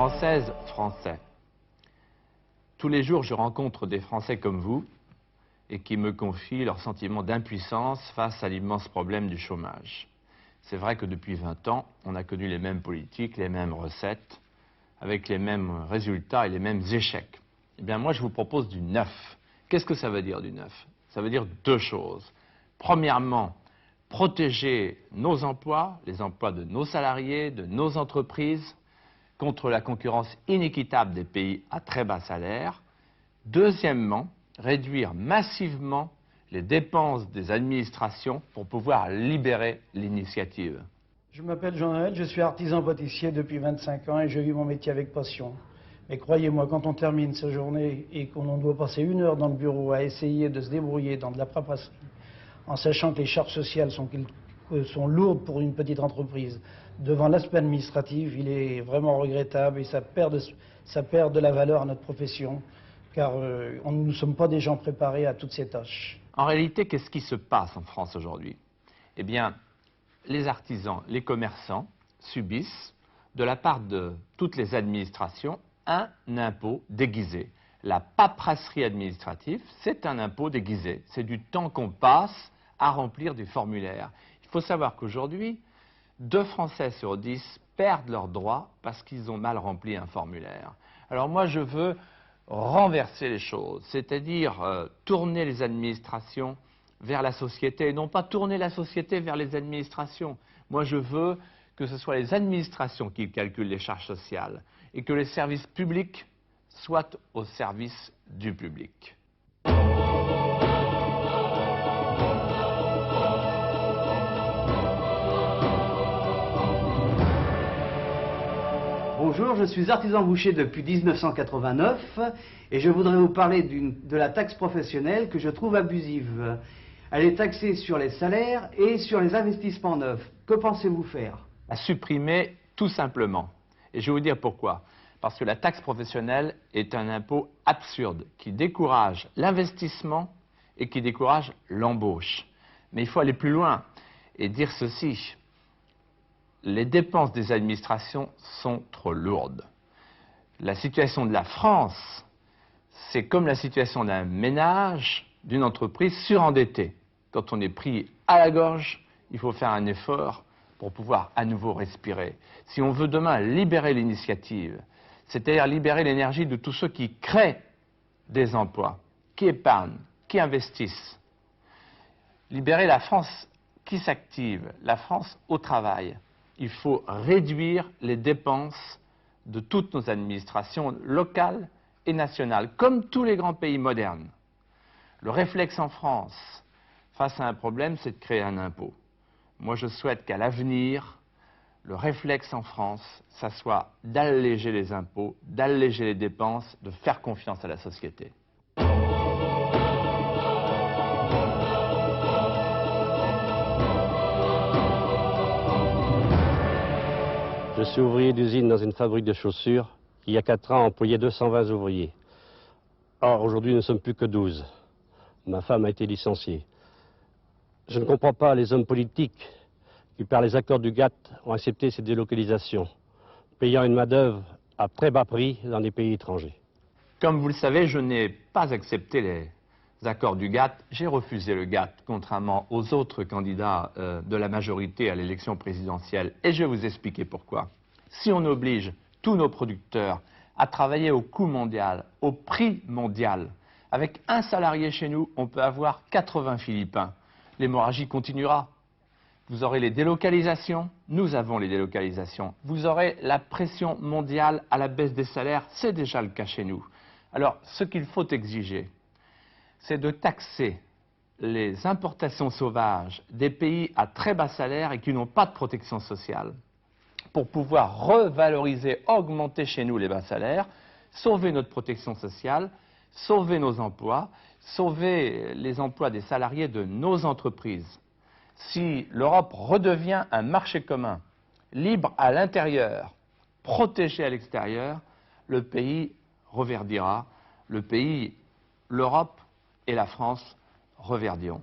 Françaises, Français, tous les jours je rencontre des Français comme vous et qui me confient leur sentiment d'impuissance face à l'immense problème du chômage. C'est vrai que depuis 20 ans, on a connu les mêmes politiques, les mêmes recettes, avec les mêmes résultats et les mêmes échecs. Eh bien moi je vous propose du neuf. Qu'est-ce que ça veut dire du neuf? Ça veut dire deux choses. Premièrement, protéger nos emplois, les emplois de nos salariés, de nos entreprises, contre la concurrence inéquitable des pays à très bas salaire. Deuxièmement, réduire massivement les dépenses des administrations pour pouvoir libérer l'initiative. Je m'appelle Jean-Noël, je suis artisan pâtissier depuis 25 ans et je vis mon métier avec passion. Mais croyez-moi, quand on termine sa journée et qu'on doit passer 1 heure dans le bureau à essayer de se débrouiller dans de la paperasserie, en sachant que les charges sociales sont lourdes pour une petite entreprise, devant l'aspect administratif, il est vraiment regrettable et ça perd de la valeur à notre profession, car nous ne sommes pas des gens préparés à toutes ces tâches. En réalité, qu'est-ce qui se passe en France aujourd'hui? Eh bien, les artisans, les commerçants subissent, de la part de toutes les administrations, un impôt déguisé. La paperasserie administrative, c'est un impôt déguisé. C'est du temps qu'on passe à remplir des formulaires. Il faut savoir qu'aujourd'hui, 2 Français sur 10 perdent leurs droits parce qu'ils ont mal rempli un formulaire. Alors moi, je veux renverser les choses, c'est-à-dire tourner les administrations vers la société et non pas tourner la société vers les administrations. Moi, je veux que ce soit les administrations qui calculent les charges sociales et que les services publics soient au service du public. Bonjour, je suis artisan boucher depuis 1989 et je voudrais vous parler de la taxe professionnelle que je trouve abusive. Elle est taxée sur les salaires et sur les investissements neufs. Que pensez-vous faire? La supprimer tout simplement. Et je vais vous dire pourquoi. Parce que la taxe professionnelle est un impôt absurde qui décourage l'investissement et qui décourage l'embauche. Mais il faut aller plus loin et dire ceci. Les dépenses des administrations sont trop lourdes. La situation de la France, c'est comme la situation d'un ménage, d'une entreprise surendettée. Quand on est pris à la gorge, il faut faire un effort pour pouvoir à nouveau respirer. Si on veut demain libérer l'initiative, c'est-à-dire libérer l'énergie de tous ceux qui créent des emplois, qui épargnent, qui investissent, libérer la France qui s'active, la France au travail, il faut réduire les dépenses de toutes nos administrations locales et nationales, comme tous les grands pays modernes. Le réflexe en France, face à un problème, c'est de créer un impôt. Moi, je souhaite qu'à l'avenir, le réflexe en France, ça soit d'alléger les impôts, d'alléger les dépenses, de faire confiance à la société. Je suis ouvrier d'usine dans une fabrique de chaussures qui, il y a 4 ans, employait 220 ouvriers. Or, aujourd'hui, nous ne sommes plus que 12. Ma femme a été licenciée. Je ne comprends pas les hommes politiques qui, par les accords du GATT, ont accepté ces délocalisations, payant une main-d'œuvre à très bas prix dans des pays étrangers. Comme vous le savez, je n'ai pas accepté les accords du GATT. J'ai refusé le GATT, contrairement aux autres candidats de la majorité à l'élection présidentielle. Et je vais vous expliquer pourquoi. Si on oblige tous nos producteurs à travailler au coût mondial, au prix mondial, avec un salarié chez nous, on peut avoir 80 Philippins. L'hémorragie continuera. Vous aurez les délocalisations, nous avons les délocalisations. Vous aurez la pression mondiale à la baisse des salaires, c'est déjà le cas chez nous. Alors, ce qu'il faut exiger, c'est de taxer les importations sauvages des pays à très bas salaire et qui n'ont pas de protection sociale pour pouvoir revaloriser, augmenter chez nous les bas salaires, sauver notre protection sociale, sauver nos emplois, sauver les emplois des salariés de nos entreprises. Si l'Europe redevient un marché commun, libre à l'intérieur, protégé à l'extérieur, le pays reverdira, l'Europe et la France reverdiront.